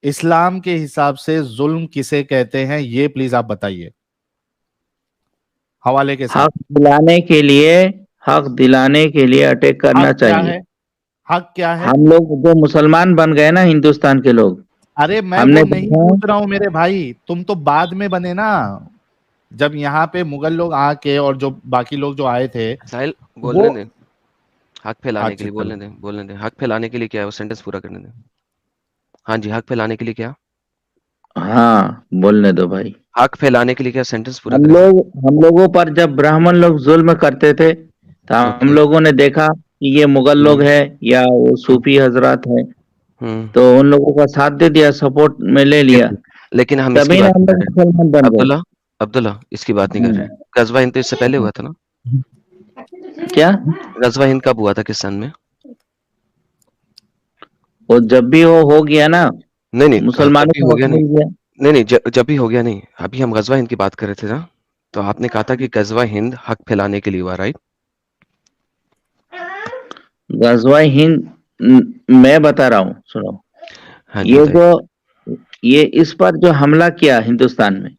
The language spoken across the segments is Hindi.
इस्लाम के हिसाब से जुल्म किसे कहते हैं, ये प्लीज आप बताइए हवाले के साथ। हक दिलाने के लिए, हक दिलाने के लिए अटैक करना हक क्या चाहिए। है? हक क्या है? हम लोग जो मुसलमान बन गए ना हिंदुस्तान के लोग, अरे मैं वो हमने नहीं देखा। पूछ रहा हूं मेरे भाई, तुम तो बाद में बने ना। जब यहाँ पे मुगल लोग आके और जो बाकी लोग जो आए थे साहिल वो। बोलने दे, हक फैलाने के अच्छा लिए चलो। बोलने दे, हक फैलाने के लिए क्या है, वो सेंटेंस पूरा करने दे। हाँ जी, हक फैलाने के लिए क्या? हाँ, बोलने दो भाई। हक फैलाने के लिए क्या, सेंटेंस पूरा हम करेगा। लोग हम लोगों पर जब ब्राह्मण लोग जुल्म करते थे, तो हम ओके। लोगों ने देखा कि ये मुगल लोग हम्म है या वो हम्म सूफी हजरात है, हम्म। तो उन लोगों का साथ दे दिया, सपोर्ट में ले लिया। लेकिन लेकिन हम इसकी तभी ना बात हम नहीं कर लोग रहे। मुसलमान बन गए। अब्दुल्ला, अब्दुल्ला इसकी बात नहीं कर रहे। गजवा हिंद तो इससे पहले हुआ था ना। क्या? गजवा हिंद कब हुआ था, किस सन में? वो जब भी वो हो गया ना, नहीं नहीं, जब मुसलमानों भी को हो हक गया नहीं। मिल गया। नहीं नहीं, जब भी हो गया नहीं, अभी हम गजवा हिंद की बात कर रहे थे ना। तो आपने कहा था कि गजवा हिंद हक फैलाने के लिए हुआ, राइट? गजवा हिंद, मैं बता रहा हूँ, सुनो। हाँ जी ये बताइए। जो ये इस पर जो हमला किया हिंदुस्तान में,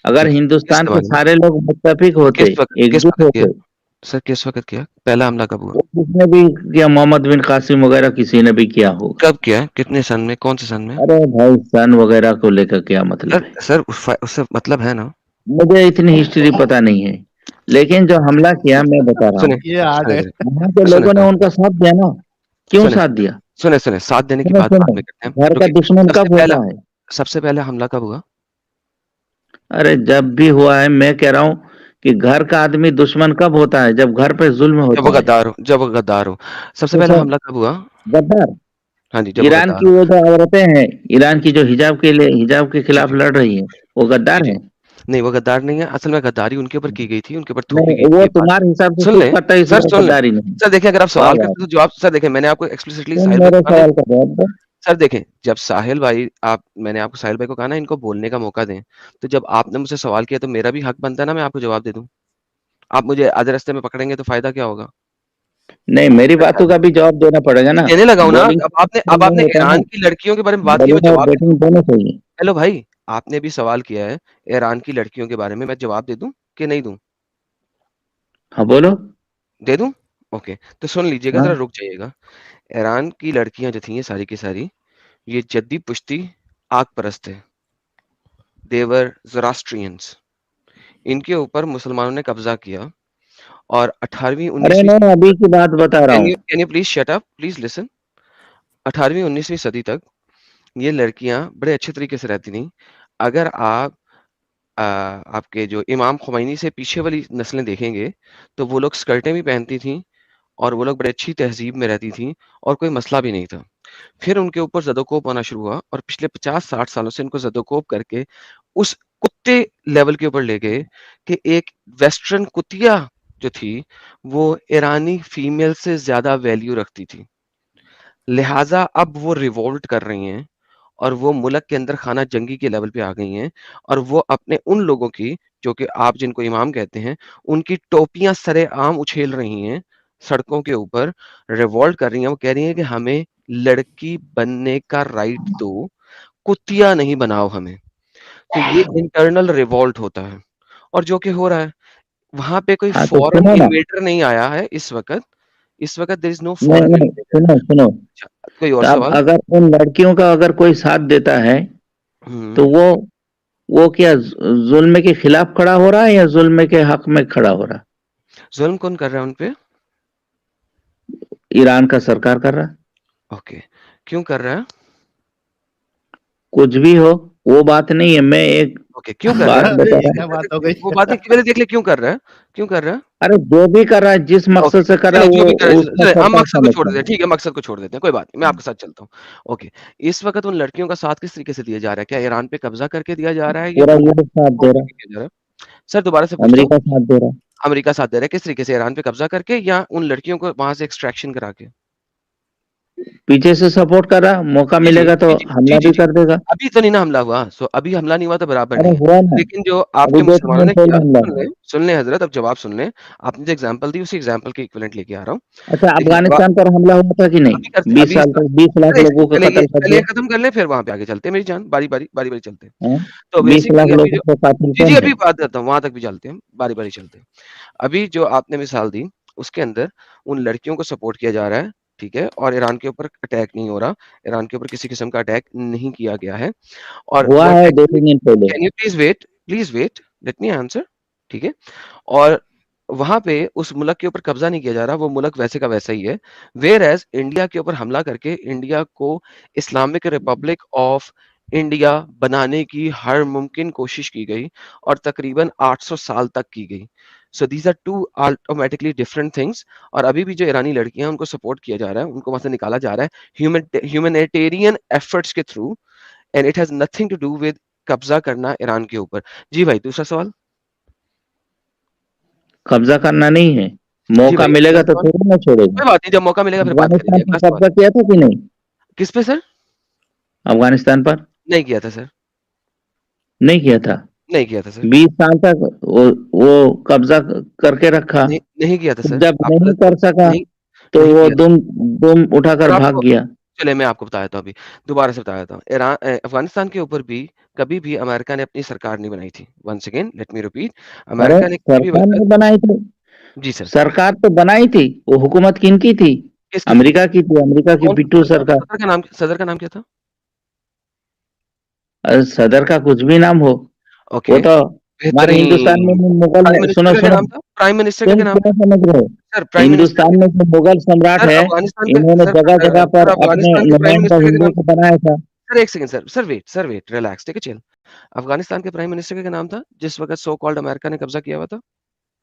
अगर किस किस हिंदुस्तान के जमाने में? सारे लोग मुत्तफिक होते, किस एकजुट वक्त किया? होते, सर किस वक्त किया, पहला हमला कब हुआ? वो किसने भी किया, मोहम्मद बिन कासिम वगैरह किसी ने भी किया होगा। कब किया, कितने सन में, कौन से सन में? अरे भाई, सन वगैरह को लेकर क्या मतलब सर है? सर उससे मतलब है ना। मुझे इतनी हिस्ट्री पता नहीं है, लेकिन जो हमला किया मैं बता रहा सुने हूँ, ये आ सुने गए। सुने वहां के सुने लोगों ने सुने उनका साथ दिया ना। क्यों सुने साथ दिया? सुने सुने, साथ देने की सुनो बात बाद सुनो, में करते हैं, घर का रुकिए। दुश्मन सबसे कब पहला होता है? सबसे पहला हमला कब हुआ? अरे जब भी हुआ है, मैं कह रहा हूँ कि घर का आदमी दुश्मन कब होता है? जब घर पे जुल्म होता है। जब वो गद्दार हो। सबसे तो पहला सर, हमला कब हुआ? गद्दार। हाँ जी, जब वो ईरान गद्दार की हो। वो जो औरतें हैं, ईरान की जो हिजाब के जी खिलाफ जी लड़ रही हैं, वो जी गद्दार जी। हैं? नहीं, वो गद्दार नहीं है, असल में गद्दारी उनके ऊपर की गई थी, उनके ऊपर थोपी गई नहीं, थी वो ये बात। तुम्हारे हिसाब से सुन सूट लें, करता है, सर इसलिए सुन लें। गद्दारी नहीं। सर देखिए, अगर आप वाह सवाल वाह। करते तो जवाब, सर देखिए, मैंने आपको एक्सप्लिसिटली तुम साहिल भाई मेरे को कहा ना। सवाल का जवाब दो। सर देखें, जब साहिल भाई आप मैंने आपको साहिल भाई को कहा ना इनको बोलने का मौका दें। तो जब आपने मुझसे सवाल किया तो मेरा भी हक बनता है ना, मैं आपको जवाब दे दूं। आप मुझे आधे रास्ते में पकड़ेंगे तो फायदा क्या होगा? नहीं, मेरी बातों का भी जवाब देना पड़ेगा ना। देने लगा हूं ना। बॉलिंग अब आपने नहीं होता ईरान ना। की लड़कियों के बारे में बात की, मैं बॉलिंग और जवाब दे दूं? बैटिंग दोनों चाहिए। हेलो भाई, आपने भी सवाल किया है ईरान की लड़कियों के बारे में, मैं जवाब दे दूं कि नहीं दूं? हाँ, बोलो। दे दूं? ओके, तो सुन लीजिएगा, हाँ। जरा रुक जाइएगा। ईरान की लड़कियां जो थी ये सारी की सारी, ये जद्दी पुश्ती आग परस्त थे। देवर ज़ोरास्ट्रियंस। इनके ऊपर मुसलमानों ने कब्जा किया। और 18वीं अरे 19वीं नहीं, अभी की बात बता रहा हूँ। Can you please shut up, please listen. 18वीं 19वीं सदी तक ये लड़कियां बड़े अच्छे तरीके से रहती थीं। अगर आप आपके जो इमाम खुमैनी से पीछे वाली नस्लें देखेंगे, तो वो लोग स्कर्टें भी पहनती थीं और वो लोग बड़ी अच्छी तहज़ीब में रहती थीं और कोई मसला भी नहीं था। फिर उनके ऊपर ज़द-ओ-कोप होना शुरू हुआ और पिछले 50-60 सालों से इनको ज़द-ओ-कोप करके उस कुत्ते लेवल के ऊपर ले गए कि एक वेस्टर्न कुतिया जो थी, वो ईरानी फीमेल से ज़्यादा वैल्यू रखती थी। लिहाज़ा अब वो रिवोल्ट कर रही हैं और वो मुल्क के अंदर खाना जंगी के लेवल पे आ गई हैं और वो अपने उन लोगों की, जो कि आप जिनको इमाम कहते हैं, उनकी टोपियाँ सरेआम उछेल रही हैं, सड़कों के ऊपर रिवोल्ट कर रही हैं। वो कह रही हैं कि हमें लड़की बनने का राइट दो, कुतिया नहीं बनाओ हमें। तो ये इंटरनल रिवोल्ट होता है और जो कि हो रहा है। वहाँ पे कोई हाँ, तो फॉरेन सुनो ना। इन्वेडर नहीं आया है इस वक़्त। इस वक़्त देयर इज़ नो नहीं फॉरेन नहीं, इन्वेडर। सुनो सुनो। अच्छा, कोई और तो अब सवाल? अगर उन लड़कियों का अगर कोई साथ देता है, हुँ। तो वो क्या जुल्म के खिलाफ खड़ा हो रहा है या जुल्म के हक में खड़ा हो रहा है? ज़ुल्म कौन कर रहा है उन पे? ईरान का सरकार कर रहा है। ओके, क्यों कर रहा है? कुछ भी हो, वो बात नहीं है, मैं एक ओके, क्यों कर रहा बात है? अरे बता ये रहा क्या हूँ। बात हो गई? वो बात नहीं, पहले देख ले क्यों कर रहा है? क्यों कर रहा है? अरे जो भी कर रहा है, जिस ओके, मकसद से कर रहा चलें है, जो भी कर रहा वो है, उसका चलें हम सरकार मकसद को छोड़ समझता देते हैं, है। ठीक है, मकसद को छोड़ देते हैं, कोई बात नहीं, मैं आपके साथ चलता हूँ। ओके, इस वक़्त उन लड़कियों का साथ किस तरीके से दिया जा रहा है? क्या ईरान पे कब्ज़ा करके दिया जा रहा है या पूरा उनको यूरोप साथ सपोर्ट दे रहा है, करके दिया जा रहा है? सर दोबारा से पूछता हूँ, अमेरिका साथ दे रहा है। अमेरिका साथ दे रहा है किस तरीके से, ईरान पे कब्ज़ा करके या उन लड़कियों को वहाँ से एक्सट्रैक्शन करा के? पीछे से सपोर्ट कर रहा, मौका जी, जी, मिलेगा तो जी, जी, जी, हमला जी, भी जी। कर देगा। अभी तो नहीं ना हमला हुआ, अभी हमला नहीं हुआ तो बराबर अरे नहीं है। हुआ ना, लेकिन जो अभी आपके 2 मुसलमानों दिन ने पहले किया, हमला हुआ। सुन लें हज़रत, अब जवाब सुन लें। आपने जो एग्ज़ाम्पल दी उसी एग्ज़ाम्पल के इक्विवेलेंट लेके आ रहा हूँ। अच्छा, देखिए जवाब अफ़गानिस्तान पर हमला हुआ था कि नहीं? अभी करते 20 अभी साल तक 20 लाख अरे लोगों का चलिए कत्ल कर चलिए दिया। खत्म कर लें, फिर वहाँ पे आगे चलते हैं मेरी जान, बारी-बारी चलते हैं। हैं? तो 20 लाख बेसिकली अभी लोगों जो का कातिल जी, जी, कौन अभी थे? बात करता हूँ, वहाँ तक भी चलते हैं, बारी-बारी चलते हैं। अभी जो आपने मिसाल दी, उसके अंदर उन लड़कियों को सपोर्ट किया जा रहा है, ठीक है? और ईरान के ऊपर अटैक नहीं हो रहा, ईरान के ऊपर किसी किस्म का अटैक नहीं किया गया है। और हुआ वो है अटैक 2-3 दिन पहले। Can you please wait, let me answer, ठीक है? और वहाँ पे उस मुल्क के ऊपर कब्ज़ा नहीं किया जा रहा, वो मुल्क वैसे का वैसा ही है। व्हेयरएज़ इंडिया के ऊपर हमला करके इंडिया को इस्लामिक रिपब्लिक ऑफ इंडिया बनाने की हर मुमकिन कोशिश की गई और तकरीबन 800 साल तक की गई। So these are 2 automatically different things. और अभी भी जो ईरानी लड़कियाँ हैं, उनको सपोर्ट किया जा रहा है, उनको वहाँ से निकाला जा रहा है ह्यूमैनिटेरियन एफर्ट्स के through, and it has nothing to do with कब्ज़ा करना ईरान के ऊपर। जी भाई, दूसरा सवाल? कब्ज़ा करना नहीं है, जी मौका भाई, अगला मिलेगा तो सवाल? थोड़ी ना छोड़ेगा। कोई बात नहीं, जब मौका मिलेगा फिर बात करेंगे। अफ़गानिस्तान अगला पर सवाल। कब्ज़ा किया था कि नहीं? किस पे सर? अफ़गानिस्तान पर? नहीं किया था सर, नहीं किया था। नहीं किया था सर, 20 साल तक वो कब्ज़ा करके रखा, नहीं किया था फिर सर, जब आप नहीं गलत कर सका, नहीं तो नहीं वो किया था। दुम दुम उठाकर और भाग आपको गया। चलिए मैं आपको बता देता हूँ अभी, दोबारा से बता देता हूँ। अफ़गानिस्तान के ऊपर भी कभी भी अमेरिका ने अपनी सरकार नहीं बनाई थी। Once again let me repeat, अरे! अमेरिका ने किसी भी सरकार वक़्त नहीं बनाई थी, जी सर, सरकार तो बनाई थी, वो हुकूमत किनकी थी? किसकी थी? अमेरिका की कौन पिट्ठू सरकार। सदर का नाम क्या था? सदर का कुछ भी नाम हो, वो ओके, तो हमारे हिंदुस्तान में बेहतरीन। भी मुगल प्राइम मिनिस्टर सुनो, का क्या सुनो, नाम था? प्राइम मिनिस्टर का तुम क्या नाम क्या था? समझ रहे हो? सर प्राइम मिनिस्टर का हिंदुस्तान में जो मुगल सम्राट सर है, अफ़गानिस्तान के इन्होंने जगह-जगह पर सर अपने अफ़गानिस्तान के प्राइम नुमाइंदा मिनिस्टर का क्या हिंदू नाम को बनाया था। Sir 1 second sir wait, relax, take a chill. Afghanistan के प्राइम मिनिस्टर का क्या नाम था, जिस वक़्त सो कॉल्ड अमेरिका ने कब्ज़ा किया हुआ था?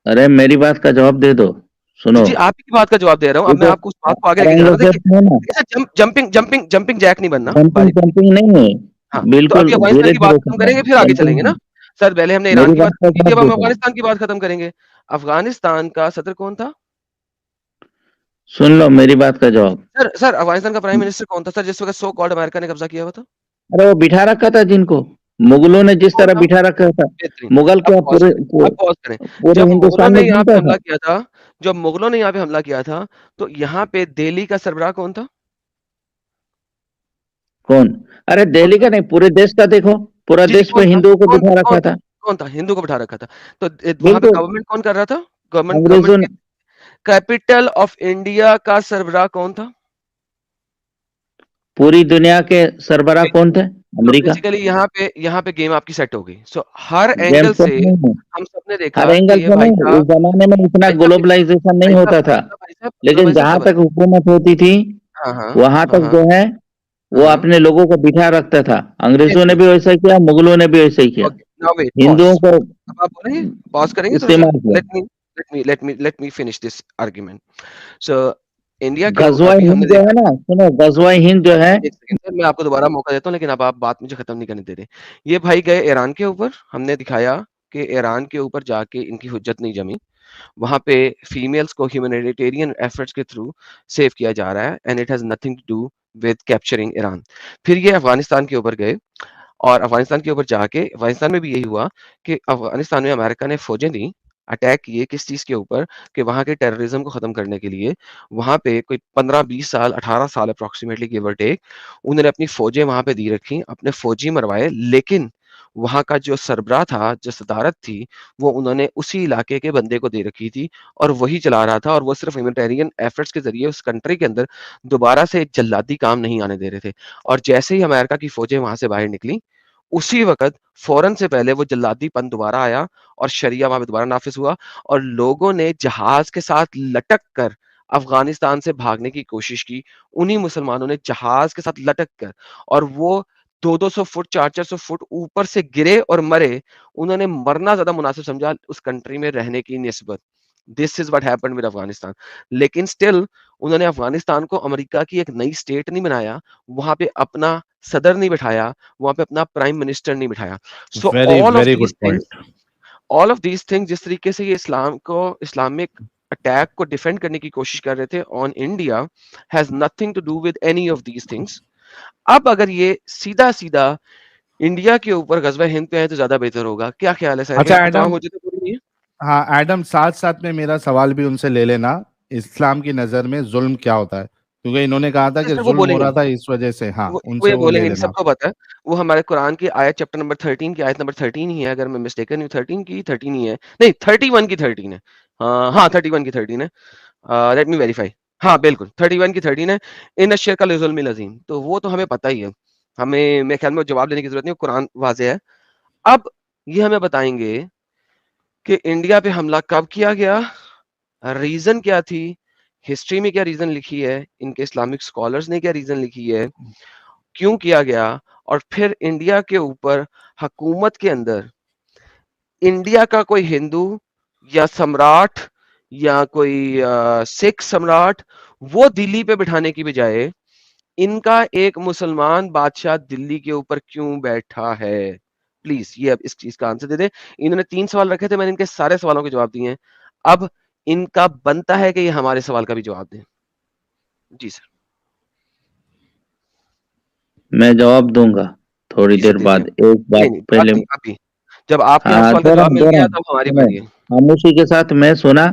अरे मेरी बात का जवाब दे दो, जी, सुनो। जी, आप ही की बात का जवाब दे रहा हूँ। ये अब मैं जो आपको उस बात को आगे लेके जा रहा हूँ। देखिए औरंगज़ेब है ना, देखिए सर जंपिंग जंपिंग जैक नहीं बनना, जंपिंग बारी-बारी। जंपिंग नहीं है, हाँ, तो बिल्कुल अभी अफ़गानिस्तान की बात धीरे-धीरे खत्म चलना करेंगे, है, फिर आगे जंपिंग चलेंगे ना। नहीं। सर पहले हमने ईरान मेरी की बात बात का खत्म की थी, जवाब अब हम दे दो। अफ़गानिस्तान की बात खत्म करेंगे। अफ़गानिस्तान का सदर कौन था? सुन लो मेरी बात का जवाब। सर अफ़गानिस्तान का प्राइम मिनिस्टर कौन था सर, जिस वक़्त सो कॉल्ड अमेरिका ने कब्ज़ा किया हुआ था? अरे वो बिठा रखा था जिनको, मुगलों ने जिस कौन तरह था? बिठा रखा था, बेहतरीन। मुगल अब क्या पॉज़ करें अब पॉज़ करें। पूरे हिंदुस्तान में घूमता था। जब मुगलों ने यहाँ पे हमला किया था, तो यहाँ पे दिल्ली का सरबराह कौन था? कौन? अरे कौन दिल्ली था? का नहीं, पूरे देश का देखो, पूरा जी, जी, देश पे हिंदुओं को बिठा रखा था। कौन था? हिंदू को बिठा रखा था। तो वहाँ पे बिल्कुल, गवर्नमेंट कौन कर रहा था? गवर्नमेंट अंग्रेजों ने। के कैपिटल ऑफ इंडिया का सरबराह कौन था? पूरी दुनिया के सरबराह कौन थे? तो अमेरिका। बेसिकली यहाँ पे गेम आपकी सेट हो गई। सो हर गेम एंगल सेट से नहीं है, हम सबने हर देखा कि एंगल ये से नहीं, उस जमाने में इतना ग्लोबलाइजेशन नहीं होता था, लेकिन जहां सबर तक हुकूमत होती थी, हाँ, हाँ, वहां हाँ, तक हाँ, जो है हाँ, वो हाँ। अपने लोगों को बिठा रखता था। अंग्रेजों ने बेहतरीन। भी वैसा ही किया, मुगलों ने भी वैसा ही किया, ओके, नाउ वेट पॉज़। हिंदुओं को अब आप बोलेंगे? पॉज़ करेंगे थोड़ा-सा? इस्तेमाल किया। Let me finish this argument. So India के उ गज़वाए अभी हिंद हमने जो देखा है ना, सुनो, गज़वाए हिंद जो है, 1 सेकंड सर मैं आपको दोबारा मौका देता हूँ, लेकिन अब आप बात मुझे खत्म नहीं करने दे रहे। ये भाई गए ईरान के ऊपर, हमने दिखाया कि ईरान के ऊपर जाके इनकी हुज्जत नहीं जमी। वहाँ पे फीमेल्स को ह्यूमैनिटेरियन एफर्ट्स के थ्रू सेव किया जा रहा है, and it has nothing to do with capturing Iran. फिर ये अफ़गानिस्तान के ऊपर गए और अफ़गानिस्तान के ऊपर जाके अफ़गानिस्तान में भी यही हुआ कि अफ़गानिस्तान में अमेरिका ने फ़ौजें दी, अटैक किए किस चीज़ के ऊपर कि वहाँ के टेररिज़्म को ख़त्म करने के लिए। वहाँ पे कोई 15-20 साल, 18 साल अप्रॉक्सिमेटली गिव और टेक उन्होंने अपनी फ़ौजें वहाँ पे दी रखी, अपने फ़ौजी मरवाए, लेकिन वहाँ का जो सरबराह था, जो सदारत थी, वो उन्होंने उसी इलाके के बंदे को दे रखी थी और वही चला रहा था और वो सिर्फ़ ह्यूमैनिटेरियन एफर्ट्स के ज़रिए उस कंट्री के अंदर दोबारा से जल्लादी काम नहीं आने दे रहे थे। और जैसे ही अमेरिका की फ़ौजें वहाँ से बाहर निकली, उसी वक़्त फ़ौरन से पहले वो जल्लादीपन दोबारा आया और शरिया वहाँ पे दोबारा नाफ़िज़ हुआ और लोगों ने जहाज़ के साथ लटक कर अफ़गानिस्तान से भागने की कोशिश की। उन्हीं मुसलमानों ने जहाज़ के साथ लटक कर और वो 2-200 फुट, 4-400 फुट ऊपर से गिरे और मरे। उन्होंने मरना ज़्यादा मुनासिब समझा उस कंट्री में रहने की निस्बत। This is what happened with Afghanistan. लेकिन स्टिल उन्होंने अफ़गानिस्तान को अमेरिका की एक नई स्टेट नहीं बनाया, वहाँ पे अपना सदर नहीं बिठाया, वहाँ पे अपना प्राइम मिनिस्टर नहीं बिठाया। So very very good point. All of these things जिस तरीके से ये इस्लाम को इस्लामिक अटैक को डिफेंड करने की कोशिश कर रहे थे on India has nothing to do with any of these things. अब अगर ये सीधा सीधा इंडिया के ऊपर गजवा हिंद पे है तो ज्यादा बेहतर होगा। क्या ख्याल है साहिल? अच्छा आपको एडम, तमाम हुज्जतें पूरी नहीं है? हाँ एडम, साथ साथ में मेरा सवाल भी उनसे ले लेना, इस्लाम की नजर में जुल्म क्या होता है, क्योंकि इन्होंने कहा था कि सर वो जुल्म हो बोलेंगे, रहा था इस वजह से। हाँ, वो उनसे ये वो ले बोलेंगे नहीं, लेना। सबको पता है। वो हमारे कुरान की आयत चैप्टर नंबर 13 की आयत नंबर 13 ही है, अगर मैं मिस्टेकन हूँ 13 की 13 ही है, नहीं 31 की 13 है। हाँ 31 की 13 है। Let me verify. हाँ बिल्कुल 31 की 13 है। इन अश्शिर का लजुल्मिल अज़ीम, तो वो तो हमें पता ही है, हमें मेरे ख्याल में जवाब देने की जरूरत नहीं, कुरान वाज़ेह है। अब ये हमें बताएंगे कि इंडिया पे हमला कब किया गया, रीजन क्या थी, हिस्ट्री में क्या रीजन लिखी है, इनके इस्लामिक स्कॉलर्स ने क्या रीजन लिखी है, क्यों किया गया, और फिर इंडिया के ऊपर हुकूमत के अंदर इंडिया का कोई हिंदू या सम्राट या कोई सिख सम्राट वो दिल्ली पे बिठाने की बजाय इनका एक मुसलमान बादशाह दिल्ली के ऊपर क्यों बैठा है? प्लीज ये अब इस चीज का आंसर दे दे। इन्होंने 3 सवाल रखे थे, मैंने इनके सारे सवालों के जवाब दिए हैं। अब इनका बनता है कि ये हमारे सवाल का भी जवाब दें। जी सर। मैं जवाब दूंगा थोड़ी जी सर देर दीजिए। बाद। एक बात नहीं पहले, अभी अभी जब आपके हर हाँ सवाल का दे रहा जवाब हूँ मिल दे रहा गया हूँ, तब हमारी सुनो, बारी है। खामोशी के साथ मैं सुना,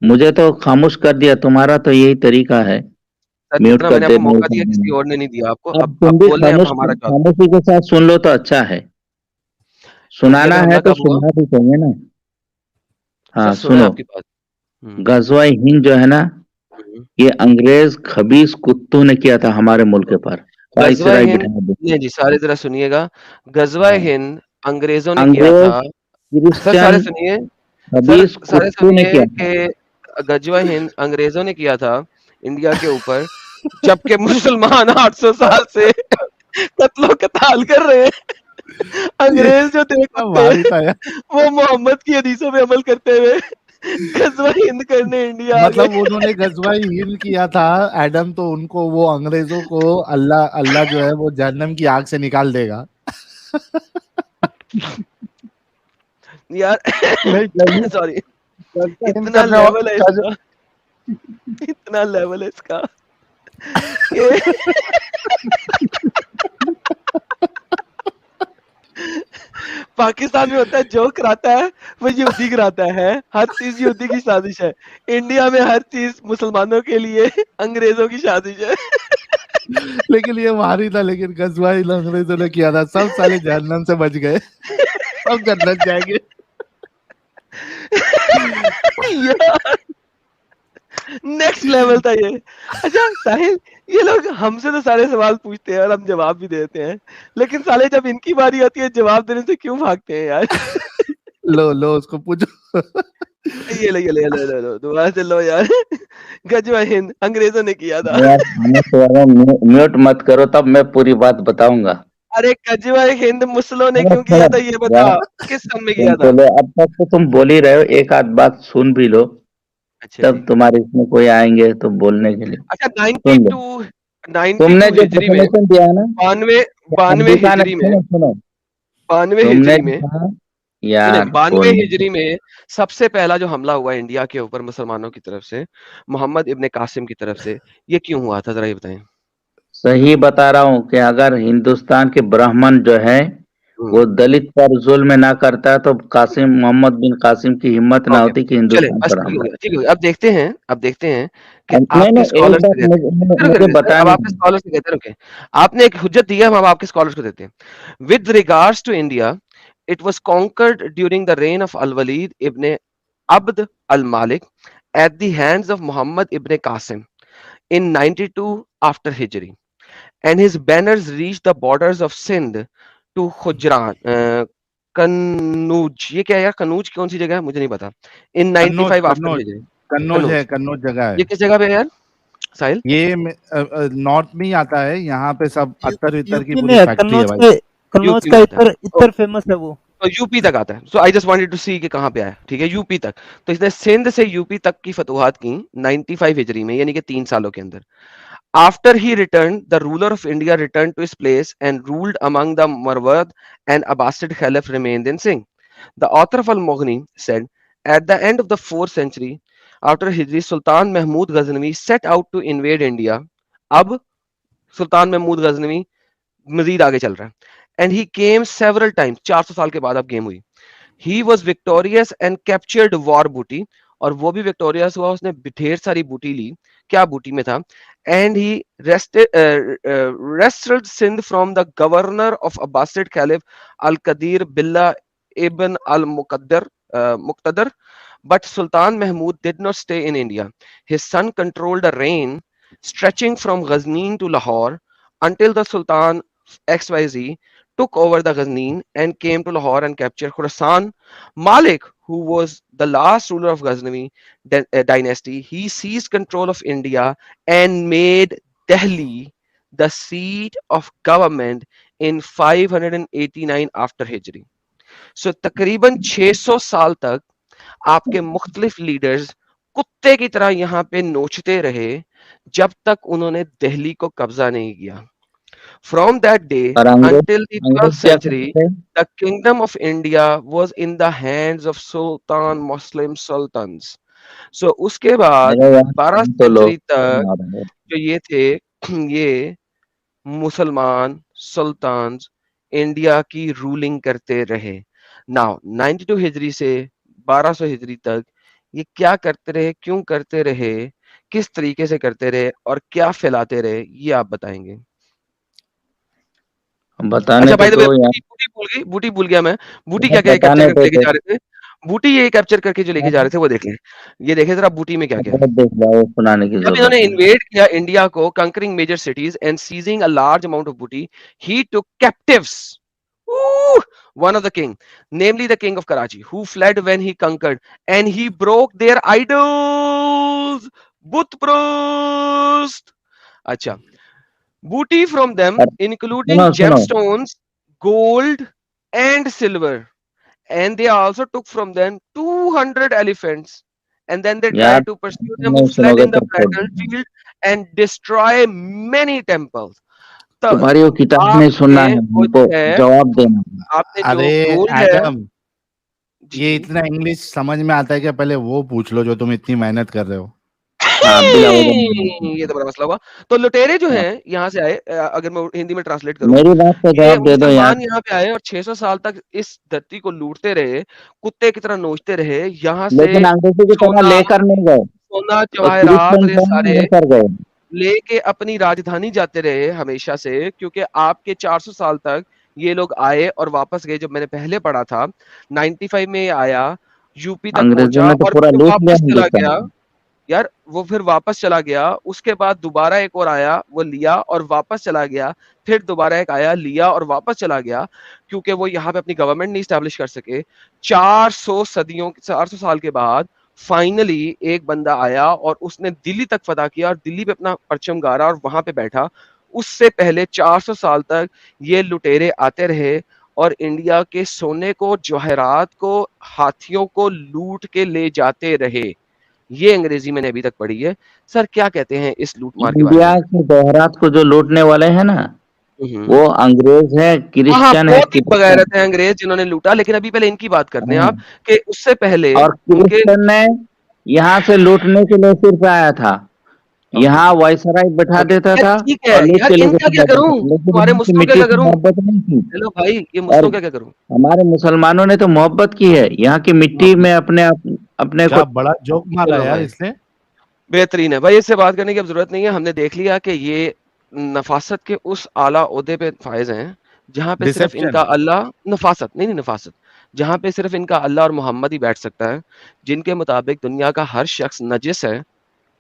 मुझे तो खामोश कर दिया। तुम्हारा तो यही तरीका है, सर म्यूट जितना कर मैंने दे आपको नहीं मौका दिया करने किसी में। और ने नहीं दिया आपको। अब अब तुम भी बोल रहे हैं, अब हमारा जवाब। खामोशी के साथ सुन लो तो अच्छा है। इंडिया सुनाना पे है हमला तो कब हुआ? सुनना भी चाहिए ना। सर हाँ सुना है सुनो, आपकी बात। गजवा हिंद जो है ना, हम्म। ये अंग्रेज खबीस कुत्तों ने किया था हमारे मुल्क पर। गजवा वाइसराय हिंद, बिठा दो। नहीं जी सारे जरा सुनिएगा। गजवा हाँ, हिंद अंग्रेजों ने किया अंग्रेज था। सर सारे क्रिश्चियन सुनिए, सर खबीस सारे कुत्तों ने सुनिए किया था। कि गजवा हिंद अंग्रेजों ने किया था इंडिया के ऊपर, जबकि मुसलमान 800 साल से कत्लो कताल कर रहे हैं। ये अंग्रेज जो थे सब कुत्ते, भारी था यार। वो मोहम्मद की हदीसों पे अमल करते हुए गजवा हिंद करने इंडिया आ मतलब गए। उन्होंने गजवाई हिंद किया था एडम, तो उनको वो अंग्रेजों को अल्लाह अल्लाह जो है वो जहन्नम की आग से निकाल देगा। यार नहीं चाहिए। सॉरी, हिंद इतना करने लेवल है इसका, इतना लेवल है इसका कि पाकिस्तान में होता है जो कराता है वो यहूदी कराता है, हर चीज यहूदी की साजिश है। इंडिया में हर चीज मुसलमानों के लिए अंग्रेजों की साजिश है। लेकिन ये भारी था, लेकिन गजवाई अंग्रेजों ने किया था, सब साले जहन्नम से बच गए, सब जन्नत जाएंगे। यार नेक्स्ट लेवल था ये। अच्छा साहिल, ये लोग हमसे तो सारे सवाल पूछते हैं और हम जवाब भी देते हैं, लेकिन साले जब इनकी बारी आती है जवाब देने से क्यों भागते हैं यार? लो लो उसको पूछो। ये लो ये लो ये लो, लो, लो दोबारा से लो यार। गजवा हिंद अंग्रेजों ने किया था। यार खामोश हो जाओ, म्यूट मत करो, तब मैं पूरी बात बताऊंगा। अरे गजवा हिंद मुसलों ने थोड़ा क्यों किया थोड़ा था ये बता, यार, किस सन में सुन किया तो था? लो, अब तक तो तुम बोल ही रहे हो, एक आध बात सुन भी लो, अच्छा जी। तब तुम्हारे इसमें कोई आएंगे तो बोलने के लिए। अच्छा सुन लो, 92 तुमने जो हिजरी में, डेफिनेशन दिया है ना, बानवे कि बानवे अमेरिका ने, हिजरी में, सुनो सुनो, बानवे तुमने हिजरी जो में, कहा नहीं यार 92 बोलने दो। हिजरी में सबसे पहला जो हमला हुआ इंडिया के ऊपर मुसलमानों की तरफ से, मोहम्मद इब्ने कासिम की तरफ से, ये क्यों हुआ था जरा ये बताएं। सही बता रहा हूँ कि अगर हिंदुस्तान के ब्राह्मण जो है वो दलित पर जुल्म ना करता तो कासिम, मोहम्मद बिन कासिम की हिम्मत ना ओके, होती कि चले हिंदुस्तान बस पर ठीक हो हमला। गया, ठीक हो गया। अब देखते हैं कि नहीं आपके नहीं, एक स्कॉलर्स बात क्या कहते हैं। रुके, मुझे रुके, सर, अब बतानी आपके है। स्कॉलर्स क्या कहते हैं, रुके। आपने एक हुज्जत दी है, हम अब आपके स्कॉलर्स को देते हैं। With regards to India, it was conquered during the reign of al Walid ibn Abd al Malik at the hands of Muhammad ibn Qasim in 92 after Hijri, and his banners reached the borders of Sindh to Khujran, Kannauj, ये क्या है यार, कन्नौज कौन सी जगह है मुझे नहीं पता, इन कन्नौज 95 आफ्टर कन्नौज हिजरी। कन्नौज है, कन्नौज, कन्नौज जगह ये है। किस जगह पे है यार साहिल? ये नॉर्थ में ही आता है, यहाँ पे सब अत्तर वित्तर की यूपी में पूरी है फैक्ट्री है भाई। कन्नौज यूपी का में आता है, इतर तो इतर फेमस है वो। यूपी तक आता है। सो आई जस्ट वांटेड टू सी कि कहाँ पे आया, ठीक है यूपी तक। तो इसने सिंध से यूपी तक की फतुहात की 95 हिजरी में, यानी कि 3 सालों के अंदर। After he returned, the ruler of India returned to his place and ruled among the Marwad and Abbasid Caliph remained in Singh. The author of Al-Mughni said, at the end of the 4th century, after Hijri, Sultan Mahmud Ghaznavi set out to invade India. अब सुल्तान महमूद गजनवी मजीद आगे चल रहा है, and he came several times. 400 साल के बाद अब गेम हुई. He was victorious and captured war booty, और वो भी विक्टोरियस हुआ, उसने ढेर सारी बूटी ली. क्या बूटी में था? And he wrested Sindh from the governor of Abbasid Caliph Al-Qadir Billah ibn al-Muqtadir. But Sultan Mahmud did not stay in India. His son controlled a reign stretching from Ghaznin to Lahore until the Sultan XYZ took over the Ghaznin and came to Lahore and captured Khorasan. Malik, who was the last ruler of Ghaznavi dynasty, he seized control of India and made Delhi the seat of government in 589 after Hijri. So तकरीबन 600 साल तक आपके मुख्तलिफ लीडर्स कुत्ते की तरह यहाँ पे नोचते रहे जब तक उन्होंने दिल्ली को कब्जा नहीं किया. From that day until the 12th century, the kingdom of India was in the hands of Sultan Muslim sultans. So उसके बाद 12 सेंचुरी तक जो ये थे, ये मुसलमान सुल्तान इंडिया की रूलिंग करते रहे. नाउ 92 हिजरी से 1200 हिजरी तक ये क्या करते रहे, क्यों करते रहे, किस तरीके से करते रहे और क्या फैलाते रहे, ये आप बताएंगे. बताने अच्छा भाई, तो बूटी भूल गया मैं. बूटी क्या क्या कैप्चर करके लेके जा रहे थे? बूटी ये कैप्चर करके जो लेके जा रहे थे वो देख लें. ये देखें जरा बूटी में क्या क्या है. सुनाने की जब इन्होंने इन्वेड किया इंडिया को, conquering major cities and seizing a large amount of booty, he took captives one of the king, namely the king of Karachi, who fled when he conquered, and he broke their idols. Butprust. Acha. Booty from them, including gemstones, gold, and silver. And they also took from them 200 elephants. And then they tried to pursue them, who fled in the battlefield and destroy many temples. तुम्हारी वो किताब में सुनना है, हमको जवाब देना. आपने अरे जो गोल्ड है, एडम, ये इतना इंग्लिश समझ में आता है क्या? पहले वो पूछ लो जो तुम इतनी मेहनत कर रहे हो. ये तो बड़ा मसला हुआ. तो लुटेरे जो हैं यहाँ से आए, अगर मैं हिंदी में ट्रांसलेट करूं, मेरी बात का जवाब दे दो यार. यहाँ पे आए और 600 साल तक इस धरती को लूटते रहे, कुत्ते की तरह नोचते रहे. यहाँ से लेकिन अंग्रेजी की तरह लेकर नहीं गए, सोना जवाहरात ये सारे लेकर गए, लेके अपनी राजधानी जाते रहे हमेशा से, क्योंकि आपके 400 साल तक ये लोग आए और वापस गए. जब मैंने पहले पढ़ा था 95 में आया, यूपी तक पहुंचा और वापस चला गया. यार वो फिर वापस चला गया, उसके बाद दोबारा एक और आया, वो लिया और वापस चला गया, फिर दोबारा एक आया, लिया और वापस चला गया, क्योंकि वो यहाँ पे अपनी गवर्नमेंट नहीं स्टैब्लिश कर सके. 400 साल के बाद फाइनली एक बंदा आया और उसने दिल्ली तक फतह किया और दिल्ली पे अपना परचम गाड़ा और वहां पे बैठा. उससे पहले 400 साल तक ये लुटेरे आते रहे और इंडिया के सोने को, जवाहरात को, हाथियों को लूट के ले जाते रहे. ये अंग्रेजी मैंने अभी तक पढ़ी है. सर क्या कहते हैं इस लूटमार के बारे में? इंडिया के जवाहरात को जो लूटने वाले हैं ना, वो अंग्रेज है, क्रिश्चियन है, बगैरत है अंग्रेज जिन्होंने लूटा. लेकिन अभी पहले इनकी बात करते हैं आप, कि उससे पहले और क्रिश्चियन ने यहाँ से लूटने के लिए सिर्फ आया था, यहाँ वायसराय बैठा देता था. ठीक है यार, इनका क्या करूं, तुम्हारे मुस्लिम का क्या करूं? हेलो भाई, ये मुस्लिम का क्या करूं? हमारे मुसलमानों ने तो मोहब्बत की है यहाँ की मिट्टी में. अपने को बड़ा जोक मारा यार इसने. बेहतरीन है भाई, इससे बात करने की अब जरूरत नहीं है. हमने देख लिया कि ये नफासत के उस आला ओहदे पे फायज हैं जहां पे सिर्फ इनका अल्लाह, नफासत जहां पे सिर्फ इनका अल्लाह और मोहम्मद ही बैठ सकता है, जिनके मुताबिक दुनिया का हर शख्स नजिस है,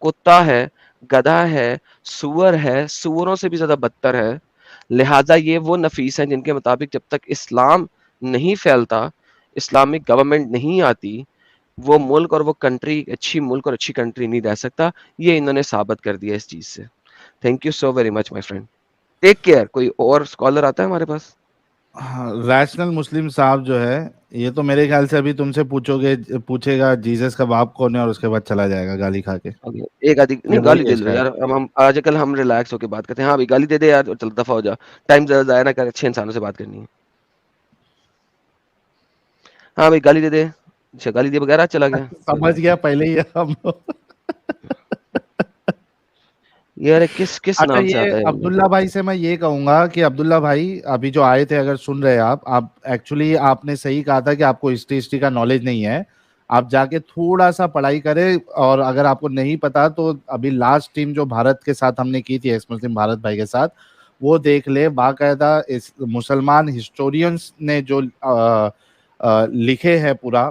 कुत्ता है, गधा है, सुअर है, सुअरों से भी ज्यादा बदतर है. लिहाजा ये वो नफीस हैं जिनके मुताबिक जब तक इस्लाम नहीं फैलता, इस्लामिक गवर्नमेंट नहीं आती, वो मुल्क और वो कंट्री अच्छी मुल्क और अच्छी कंट्री नहीं रह सकता. ये इन्होंने साबित कर दिया इस चीज से. Thank you so very much my friend. Take care. कोई और स्कॉलर आता है हमारे पास? रैशनल मुस्लिम साहब जो है, ये तो मेरे ख्याल से अभी तुमसे पूछेगा जीसस का बाप कौन है और उसके बाद चला जाएगा गाली खा के. एक आदि नहीं, गाली दे दो यार. हम आजकल हम रिलैक्स होके बात करते हैं. हाँ भाई गाली दे दे यार, चल दफा हो जा. टाइम ज्यादा जाया ना कर, अच्छे इंसानों से बात करनी है. हाँ भाई गाली दे दे. अच्छा गाली दिए बगैर चला गया. समझ गया पहले ही हम. ये अरे किस अच्छा, नाम से ये आता है ये? अब्दुल्ला भाई से मैं ये कहूंगा कि अब्दुल्ला भाई अभी जो आए थे, अगर सुन रहे हैं आप एक्चुअली आपने सही कहा था कि आपको हिस्ट्री का नॉलेज नहीं है। आप जाके थोड़ा सा पढ़ाई करें, और अगर आपको नहीं पता तो अभी लास्ट टीम जो भारत के साथ हमने की थी, एक्स मुस्लिम भारत भाई के साथ, वो देख ले। बाकायदा इस मुसलमान हिस्टोरियंस ने जो लिखे हैं, पूरा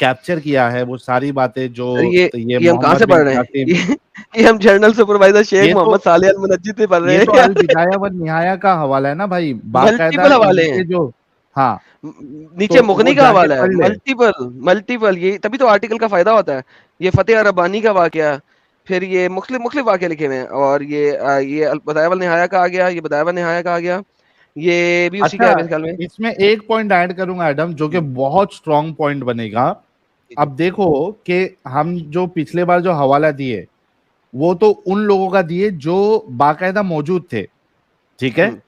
कैप्चर किया है वो सारी बातें जो सर ये ये हम कहाँ मोहम्मद से बिन पढ़ रहे हैं? कासिम। ये हम जर्नल सुपरवाइजर शेख ये तो मोहम्मद साले अल मुनज्जिद से पढ़ रहे ये तो हैं अल यार। बिदाया व निहाया का हवाला है ना भाई, बाकायदा मल्टीपल हवाले इनके हैं। जो। हाँ, नीचे तो वो मुगनी का जाके हवाला है, पढ़ ले। मल्टीपल मल्टीपल, ये तभी तो आर्टिकल का फायदा होता है। ये फतेह रब्बानी का वाकया, फिर ये मुख्तलिफ मुख्तलिफ वाकये लिखे हुए हैं, और ये अल बदाया वल निहाया का आ गया, ये बदाया वल निहाया का आ गया, ये भी उसी का अच्छा, है मेरे ख्याल में। इसमें एक पॉइंट ऐड करूंगा एडम, जो कि बहुत स्ट्रांग पॉइंट बनेगा। जी, जी। अब देखो कि हम जो पिछले बार जो हवाला दिए, वो तो उन लोगों का दिए जो बाकायदा मौजूद थे, ठीक है। हुँ,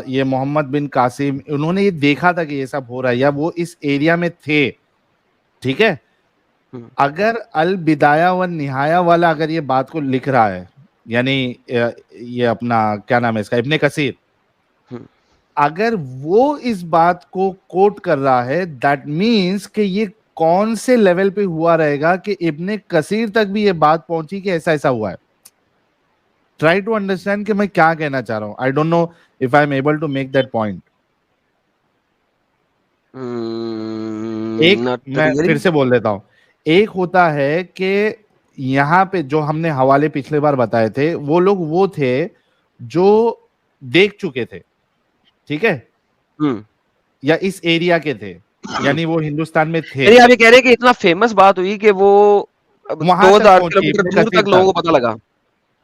ये मोहम्मद बिन कासिम, उन्होंने ये देखा था कि ये सब हो रहा है, या वो इस एरिया में थे, ठीक है। हुँ, अगर अल बिदाया व निहाया वाला अगर ये बात को लिख रहा है, यानी ये अपना क्या नाम है इसका, इब्ने कसीर, हुँ, अगर वो इस बात को कोट कर रहा है, दैट मीन्स कि ये कौन से लेवल पे हुआ रहेगा कि इब्ने कसीर तक भी ये बात पहुंची कि ऐसा ऐसा हुआ है। ट्राई टू अंडरस्टैंड कि मैं क्या कहना चाह रहा हूं। I don't know if I am able to make that point. एक, नॉट मैं रियली। फिर से बोल देता हूं। एक होता है कि यहां पे जो हमने हवाले पिछले बार बताए थे, वो लोग वो थे जो देख चुके थे, ठीक है, हुँ। या इस एरिया के थे, यानी वो हिंदुस्तान में थे, यानी आप ये कह रहे हैं कि इतना फेमस बात हुई कि वो अब वहां तक 2000 पहुंची किलोमीटर इब्ने दूर कसीर तक लोगों तक। को पता लगा।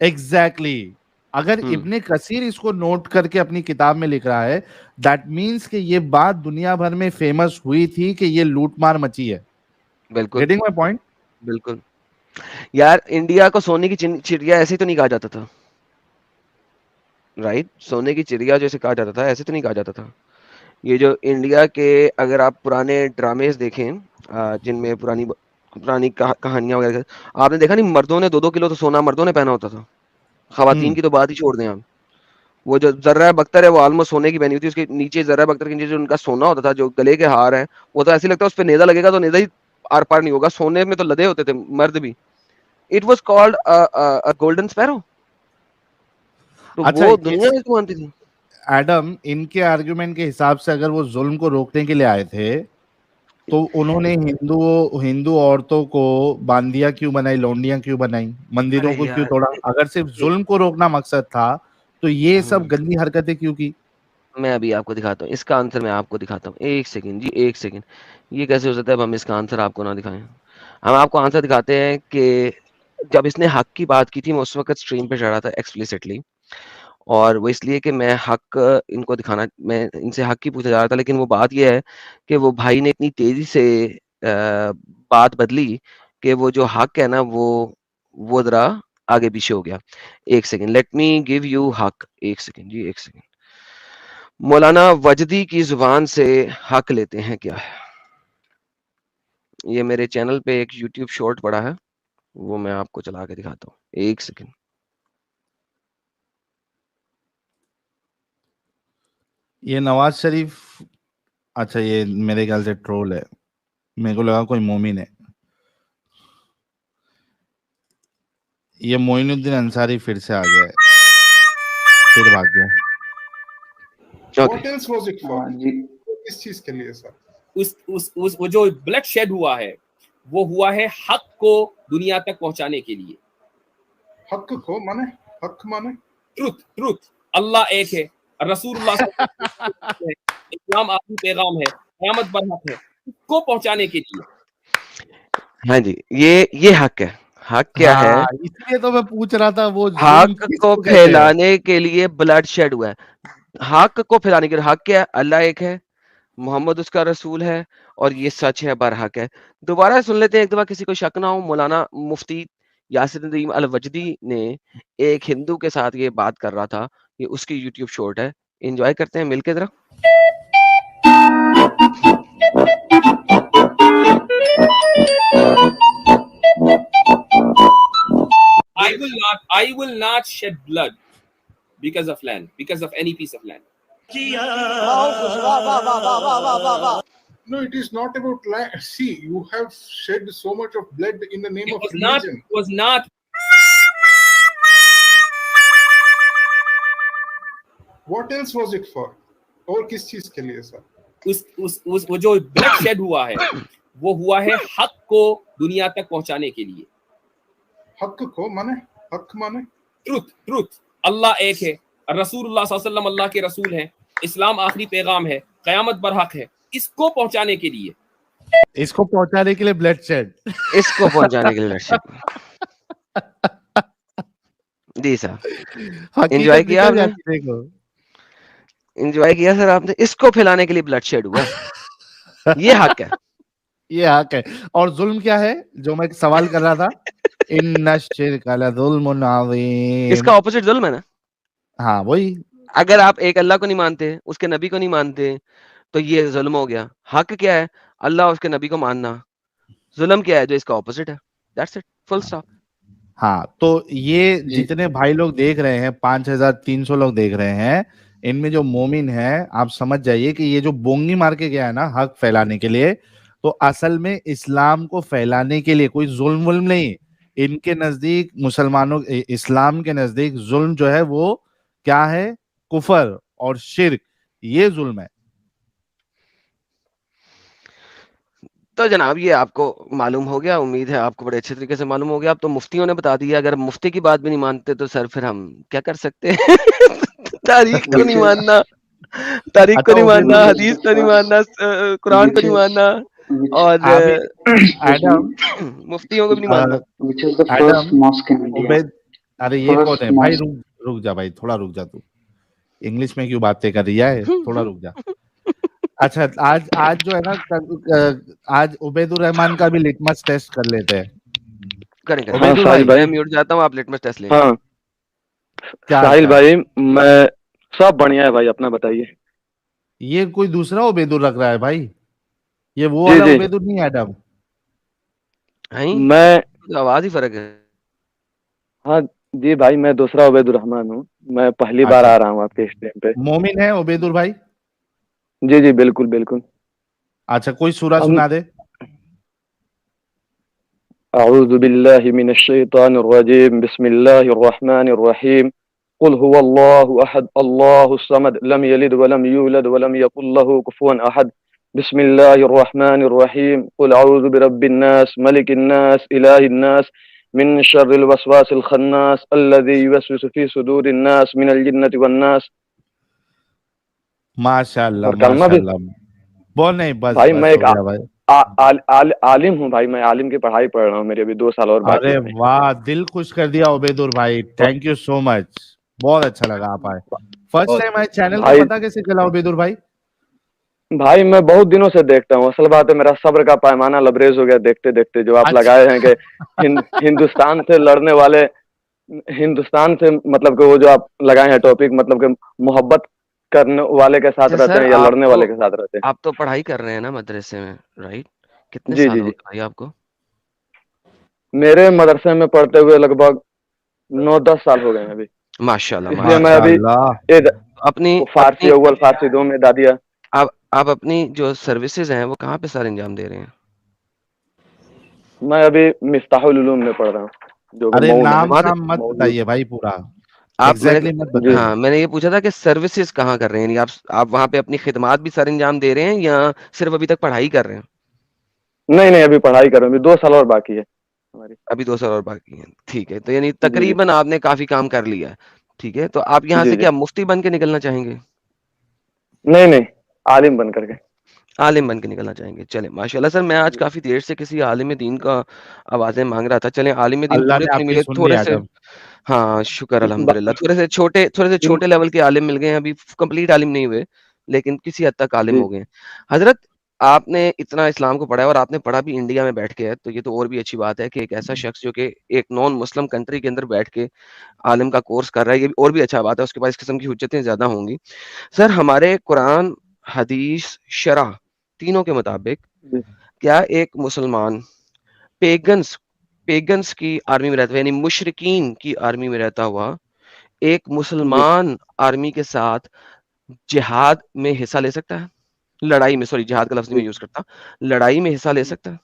Exactly exactly. अगर हुँ, इब्ने कसीर इसको नोट करके अपनी किताब में लिख रहा है, दैट मीन्स कि ये बात दुनिया भर में फेमस हुई थी कि ये लूटमार मची है। बिल्कुल, गेटिंग माय पॉइंट? बिल्कुल। यार इंडिया को सोने की चिड़िया ऐसे ही तो नहीं कहा जाता था, राइट? सोने की चिड़िया जैसे कहा जाता था, ऐसे तो नहीं कहा जाता था। ये जो इंडिया के अगर आप पुराने ड्रामेज़ देखें, जिनमें पुरानी पुरानी कहानियाँ वगैरह, आपने देखा नहीं, मर्दों ने 2-2 किलो तो सोना मर्दों ने पहना होता था। ख़वातीन हम्म की तो बात ही छोड़ दें आप। वो जो ज़र्रा बख्तर है वो ऑलमोस्ट सोने की पहनी हुई थी, उसके नीचे ज़र्रा बख्तर के नीचे जो उनका सोना होता था, जो गले के हार हैं, वो तो ऐसे लगता है उस पे नेज़ा लगेगा तो नेज़ा ही आर-पार नहीं होगा, सोने में तो लदे होते थे मर्द भी। It was called a golden sparrow. तो अच्छा, वो दुनिया में तो मानती थी। एडम, इनके आर्गुमेंट के हिसाब से अगर वो जुल्म को रोकने के लिए आए थे, तो उन्होंने हिंदू हिंदू औरतों को बांदिया क्यों बनाई, लौंडियां क्यों बनाई, मंदिरों अरे को क्यों यार! तोड़ा? अगर सिर्फ ए जुल्म को रोकना मकसद था, तो ये सब हुँ, गंदी हरकतें क्यों की? मैं अभी आपको दिखाता हूँ। इसका आंसर मैं आपको दिखाता हूँ। 1 सेकंड जी, 1 सेकंड। ये कैसे हो सकता है अब हम इसका आंसर आपको ना दिखाएँ? हम आपको आंसर दिखाते हैं कि जब इसने हक की बात की थी, मैं उस वक़्त स्ट्रीम पे चढ़ा था एक्सप्लिसिटली, और वो इसलिए कि मैं हक इनको दिखाना, मैं इनसे हक ही पूछा जा रहा था, लेकिन वो बात ये है कि वो भाई ने इतनी तेज़ी से बात बदली कि वो जो हक है ना वो ज़रा आगे-पीछे हो गया। 1 second, let me give you हक। 1 सेकंड जी, 1 सेकंड। मौलाना वजदी की ज़ुबान से हक लेते हैं क्या? ये मेरे चैनल पे एक यूट्यूब शॉर्ट पड़ा है, वो मैं आपको चला के दिखाता हूँ। 1 सेकंड। ये नवाज शरीफ, अच्छा ये मेरे ख्याल से ट्रोल है, मेरे को लगा कोई मोमिन है। ये मोइनुद्दीन अंसारी फिर से आ गया है, फिर भाग गया। Okay. What else was it for? हाँ जी। किस चीज के लिए सर? उस वो जो ब्लड शेड हुआ है, वो हुआ है हक को दुनिया तक पहुंचाने के लिए। हक को माने, हक माने ट्रुथ, ट्रुथ। अल्लाह एक है, रसूलुल्लाह सल्लल्लाहु अलैहि वसल्लम है, इस्लाम आखिरी पैगाम है, क़यामत पर हक है, उसको पहुंचाने के लिए। हाँ जी, ये हक है। हक क्या है? हाँ, इसलिए तो मैं पूछ रहा था वो जुल्म हक को किसको कहते हैं। फैलाने के लिए ब्लड शेड हुआ है। हक को फैलाने के लिए, हक क्या है? अल्लाह एक है, मोहम्मद उसका रसूल है, और ये सच है, बरहक है। दोबारा सुन लेते हैं एक दफा, किसी को शक ना हो। मौलाना मुफ्ती यासिर नदीम अल वजदी ने एक हिंदू के साथ ये बात कर रहा था, ये उसकी यूट्यूब शॉर्ट है। एंजॉय करते हैं मिलके जरा। I will not shed blood because of land, because of any piece of land. No, it is not about land. See, you have shed so much of blood in the name It of was not, religion. it was not. What else was it for? और किस चीज के लिए सर? उस वो जो ब्लड शेड हुआ है वो हुआ है हक को दुनिया तक पहुंचाने के लिए। हक को माने, हक माने ट्रूथ। अल्लाह एक है, रसूलुल्लाह सल्लल्लाहु अलैहि वसल्लम अल्लाह के रसूल हैं, इस्लाम आखिरी पैगाम है, क़यामत बरहक है, इसको पहुंचाने के लिए ब्लड शेड, इसको पहुंचाने के लिए ब्लड शेड। जी सर, एंजॉय किया आपने? एंजॉय किया सर आपने? इसको फैलाने के लिए ब्लड शेड हुआ है। ये हक है, ये हक है। और जुल्म क्या है जो मैं सवाल कर रहा था? इन्ना शिर्क लज़ुल्मुन अज़ीम। इसका ऑपोजिट जुल्म है ना? हाँ वही। अगर आप एक अल्लाह को नहीं मानते, उसके नबी को नहीं मानते, तो ये जुल्म हो गया। हक क्या है? अल्लाह और उसके नबी को मानना। जुल्म क्या है? जो इसका ऑपोजिट है। That's it, full stop. हाँ, तो ये जितने भाई लोग देख रहे हैं, 5300 लोग देख रहे हैं, इनमें जो मोमिन है, आप समझ जाइए कि ये जो बोंगी मार के गया है ना हक फैलाने के लिए, तो असल में इस्लाम को फैलाने के लिए कोई जुल्म वुल्म नहीं। इनके नजदीक मुसलमानों, इस्लाम के नजदीक जुल्म जो है वो क्या है? कुफर और शिर्क, ये जुल्म है। तो जनाब ये आपको मालूम हो गया, उम्मीद है आपको बड़े अच्छे तरीके से मालूम हो गया। अब तो मुफ्तियों ने बता दिया। अगर मुफ्ती की बात भी नहीं मानते तो सर फिर हम क्या कर सकते हैं? तारीख को नहीं मानना, तारीख को नहीं मानना, हदीस को नहीं मानना, कुरान को नहीं मानना, और एडम मुफ्तियों को भी नहीं मानना। अरे ये कौन है भाई? रुक जा भाई, थोड़ा रुक जा। तू इंग्लिश में क्यों बातें कर रही है? थोड़ा रुक जा। अच्छा, आज जो है ना, आज उबैदुर रहमान का भी लिटमस टेस्ट कर लेते हैं। करें। उबैदुर भाई, मैं म्यूट जाता हूँ, आप लिटमस टेस्ट लें। हाँ साहिल भाई, मैं सब बढ़िया है भाई, अपना बताइए। ये कोई दूसरा उबैदुर रख रहा है भाई, ये वो जी वाला जी, उबैदुर नहीं है एडम। मैं तो आवाज ही फर्क है। हाँ जी भाई, मैं दूसरा उबैदुर रहमान हूँ। मैं पहली बार अच्छा, आ रहा हूँ आपके स्ट्रीम पे। मोमिन है उबैदुर भाई? जी जी, बिल्कुल बिल्कुल। अच्छा, कोई सूरा हम सुना दे। अऊज़ु बिल्लाहि मिनश शैतानिर रजीम, बिस्मिल्लाहिर रहमानिर रहीम। कुल हुवल्लाहु अहद, अल्लाहुस समद, लम यलिद वलम यूलद वलम यकुल लहू कुफुवन अहद। बिस्मिल्लाहिर रहमानिर रहीम। कुल अऊज़ु बिरब्बिन नास, मलिकिन नास, इलाहिन नास, मिन शर्रिल वसवासिल खन्नास, अल्लज़ी युवस्विसु फी सुदूरिन नास, मिनल जिन्नति वन नास। माशाल्लाह और कलमा भी माशाल्लाह। बोल नहीं, बस भाई, बस मैं हो एक गया भाई। आलिम हूँ भाई। मैं आलिम की पढ़ाई पढ़ रहा हूँ, मेरी अभी 2 साल और बाकी अरे है भाई। वाह, दिल खुश कर दिया उबैदुर भाई, थैंक यू सो मच। बहुत अच्छा लगा आप आए। फर्स्ट टाइम आए चैनल पे, भाई पता कैसे चला उबैदुर भाई? भाई मैं बहुत दिनों से देखता हूँ। असल बात है, मेरा सब्र का पैमाना लबरेज हो गया देखते देखते। जो आप लगाए हैं कि हिंदुस्तान से लड़ने वाले, हिंदुस्तान से मतलब कि वो जो आप लगाए हैं टॉपिक, मतलब कि मोहब्बत करने वाले के साथ रहते सर हैं या लड़ने वाले के साथ रहते हैं। आप तो पढ़ाई कर रहे हैं ना मदरसे में, राइट? कितने जी साल जी हो जी, गए भाई आपको? मेरे मदरसे में पढ़ते हुए लगभग 9-10 साल हो गए हैं अभी। माशाल्लाह इसलिए मैं अभी माशाल्लाह। अपनी फारसी अपनी अव्वल, फारसी दो में दादिया। आप अपनी जो सर्विसेज हैं वो कहाँ पे सर अंजाम दे रहे हैं? मैं अभी मिफ्ताहुल उलूम में पढ़ रहा हूँ, जो कि अरे मऊ में है। नाम बहुत नाम मत बताइए भाई, पूरा आप एग्जैक्टली मत जी बताइए। हाँ, मैंने ये पूछा था कि सर्विसेज कहाँ कर रहे हैं, यानी आप वहाँ पे अपनी खिदमात भी सर अंजाम दे रहे हैं या सिर्फ अभी तक पढ़ाई कर रहे हैं? नहीं नहीं, अभी पढ़ाई कर रहा हूँ। अभी 2 साल और बाकी है हमारी। अभी 2 साल और बाकी हैं, ठीक है। तो यानी जी जी तकरीबन आपने काफी काम कर लिया है, ठीक है। तो आप यहाँ जी से जी, क्या मुफ्ती बन के निकलना चाहेंगे? नहीं नहीं, आलिम बन करके। आलिम बन के निकलना चाहेंगे, चले माशाल्लाह। सर मैं आज काफी देर से किसी आलिम दीन का आवाजें मांग रहा था। चले आलिम दीन अल्लाह पूरे ने तो नहीं आपकी मिले, सुन ली थोड़े से। आदम। हाँ शुक्र बा- अल्हम्दुलिल्लाह, थोड़े से छोटे लेवल के आलिम मिल गए हैं। अभी कंप्लीट आलिम नहीं हुए, लेकिन किसी हद तक आलिम जी हो गए हैं। हजरत, आपने इतना इस्लाम को पढ़ा है और आपने पढ़ा भी इंडिया में बैठ के है, तो ये तो और भी अच्छी बात है कि एक ऐसा शख्स जो कि एक नॉन मुस्लिम कंट्री के अंदर बैठ के आलिम का कोर्स कर रहा है, ये भी और भी अच्छा बात है। उसके पास इस किस्म की हुज्जतें ज्यादा होंगी। सर हमारे कुरान, हदीस, शरह तीनों के मुताबिक जी क्या एक मुसलमान पेगन्स पेगन्स की आर्मी में रहता हुआ, यानी मुशरिकीन की आर्मी में रहता हुआ एक मुसलमान आर्मी के साथ जिहाद में हिस्सा ले सकता है? लड़ाई में, सॉरी जिहाद का लफ्ज नहीं मैं यूज करता, लड़ाई में हिस्सा ले सकता है?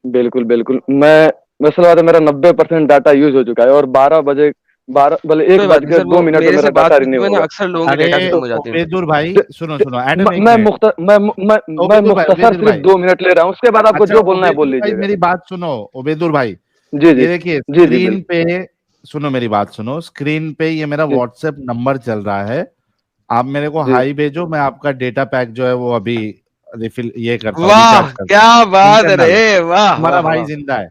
बिल्कुल बिल्कुल। मैं असल बात है, मेरा 90% डाटा यूज हो चुका है और 12 बजे 12 भले 1 कोई बात बज नहीं के सर, 2 वो मिनट में मेरे मेरा से बात डाटा करते रिन्यू हुए ना होगा। अक्सर लोगों के डेटा अरे खत्म हो जाते हैं। उबेदुर भाई सुनो सुनो, एडम एक मैं मिनट। मुख्तसर उबेदुर सिर्फ भाई 2 मिनट ले रहा हूँ, उसके बाद आपको अच्छा जो बोलना है बोल उबेदुर भाई लीजिएगा। मेरी बात सुनो, उबेदुर भाई जी जी ये देखिए जी जी स्क्रीन बिल्कुल पे, सुनो मेरी बात सुनो, स्क्रीन पे ये मेरा जी व्हाट्सएप नंबर चल रहा है, आप मेरे को जी। हाई भेजो, मैं आपका डेटा पैक जो है वो अभी रिफिल ये करता हूँ, वाह रिचार्ज करता हूँ क्या बात है इंटरनल। रे, वाह हमारा वाह भाई वाह। जिंदा है।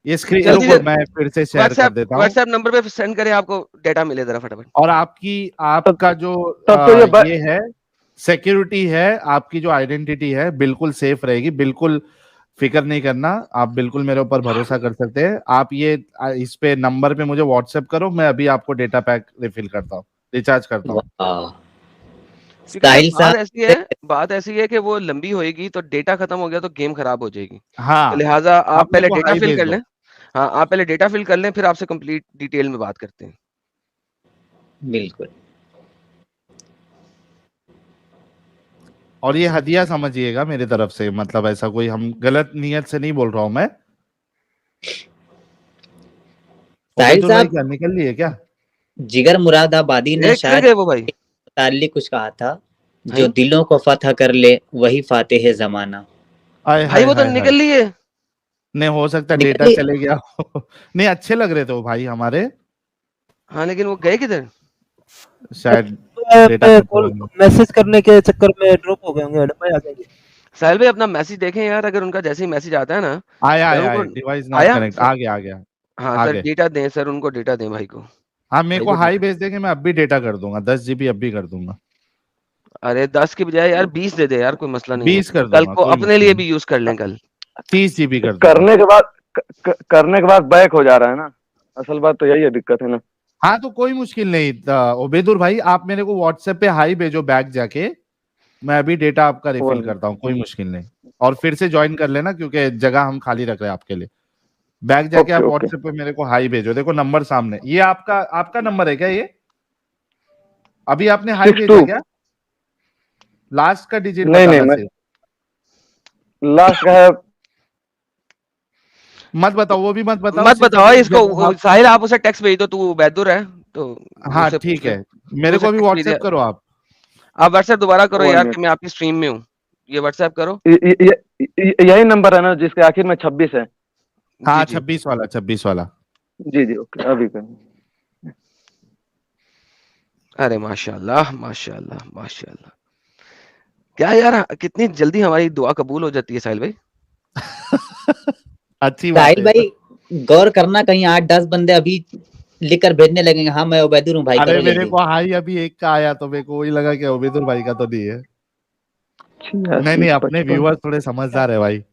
ये स्क्रीन जल्दी रुको से मैं फिर से शेयर कर व्हाट्सएप देता हूँ। व्हाट्सएप नंबर पे सेंड करें, आपको डेटा मिले जरा फटाफट। और आपकी तब आपका जो तब तो ये है सिक्योरिटी है, आपकी जो आइडेंटिटी है बिल्कुल सेफ रहेगी, बिल्कुल फिक्र नहीं करना, आप बिल्कुल मेरे ऊपर भरोसा कर सकते हैं। आप ये इस पे नंबर पे मुझे व्हाट्सएप करो, मैं अभी आपको डेटा पैक रिफिल करता हूँ, रिचार्ज करता हूँ। वाह क्योंकि सर साहिल साहब, बात ऐसी है कि वो लंबी होएगी तो डेटा खत्म हो गया तो गेम खराब हो जाएगी। तो हाँ लिहाजा आप आप मेरे पहले को डेटा हाई फिल भेज कर दो। लें। हाँ, आप पहले डेटा फिल कर लें, फिर आपसे कंप्लीट डिटेल में बात करते हैं। बिल्कुल और ये हदिया समझिएगा मेरी तरफ से, मतलब ऐसा कोई हम गलत नियत से नहीं बोल रहा हूँ मैं। साहिल उबैदुर भाई साहब, क्या निकल लिए क्या? जिगर मुरादाबादी ने किधर शायद गए वो भाई? मुताल्लिक कुछ कहा था, जो भाई दिलों को फतह कर ले वही फातिह जमाना। आय भाई हाय वो तो हाय हाय, निकल लिए। नहीं हो सकता निकल डेटा लिए? चले गया हो। नहीं अच्छे लग रहे थे वो भाई हमारे, हाँ लेकिन वो गए किधर? शायद डेटा मैं खत्म हो गया। मैसेज करने के चक्कर में ड्रॉप हो गए होंगे, मैडम भाई आ जाएंगे। साहिल भाई अपना मैसेज देखें यार, अगर उनका जैसे ही मैसेज आता है ना आया सर आया उनको डिवाइस नॉट आया कनेक्ट, सर। आ गया आ गया हाँ आ सर गए। डेटा दें, सर उनको डेटा दें भाई को। हाँ मेरे भाई को को हाई डेटा, भेज देंगे, मैं अब भी डेटा कर दूंगा, 10 GB अब भी कर दूंगा। अरे 10 की बजाय यार 20 दे दे यार, कोई मसला नहीं है। 20 कर कल दूंगा, को कोई अपने मुश्किल लिए नहीं। भी यूज कर लें कल। 30 GB कर दूंगा। करने के बाद बैक हो जा रहा है ना, असल बात तो यही है, दिक्कत है ना। हाँ तो कोई मुश्किल नहीं। उबैदुर भाई आप मेरे को व्हाट्सएप पे हाई भेजो बैक जाके, मैं अभी डेटा आपका रिफिल करता हूँ, कोई मुश्किल नहीं। और फिर से ज्वाइन कर लेना क्योंकि जगह हम खाली रख रहे हैं आपके लिए। बैक जाके आप ओके ओके। व्हाट्सएप पे मेरे को हाई भेजो, देखो नंबर सामने, ये आपका नंबर है क्या? ये अभी आपने हाई 62 भेजा क्या? लास्ट का डिजिट नहीं नहीं, बताना मैं सिर्फ, लास्ट का है। मत बताओ, वो भी मत बताओ, मत सिर्फ बताओ अभी इसको। आप, साहिल आप उसे टेक्स्ट भेज दो, तू बैदुर है तो हाँ उसे ठीक पूछ ले। है, मेरे उसे को अभी टेक्स्ट भेज व्हाट्सएप दिया। करो आप। आप व्हाट्सएप दोबारा करो 1 यार मिनट। कि मैं आपकी स्ट्रीम में हूँ। ये व्हाट्सएप करो। यही नंबर है ना जिसके आखिर में 26 है? हाँ जी जी 26 वाला। जी जी ओके, अभी कर। अरे माशाल्लाह माशाल्लाह माशाल्लाह, क्या यार कितनी जल्दी हमारी दुआ कबूल हो जाती है साहिल भाई। अच्छी बात साहिल है। भाई गौर करना, कहीं 8-10 बंदे अभी लिखकर भेजने लगेंगे, हाँ मैं उबैदुर हूँ भाई, अरे करो मेरे जल्दी। को हाई अभी एक का आया तो मेरे को वही लगा कि उबैदुर भाई का तो नहीं है। नहीं नहीं, अपने 56 व्यूअर्स थोड़े समझदार है भाई।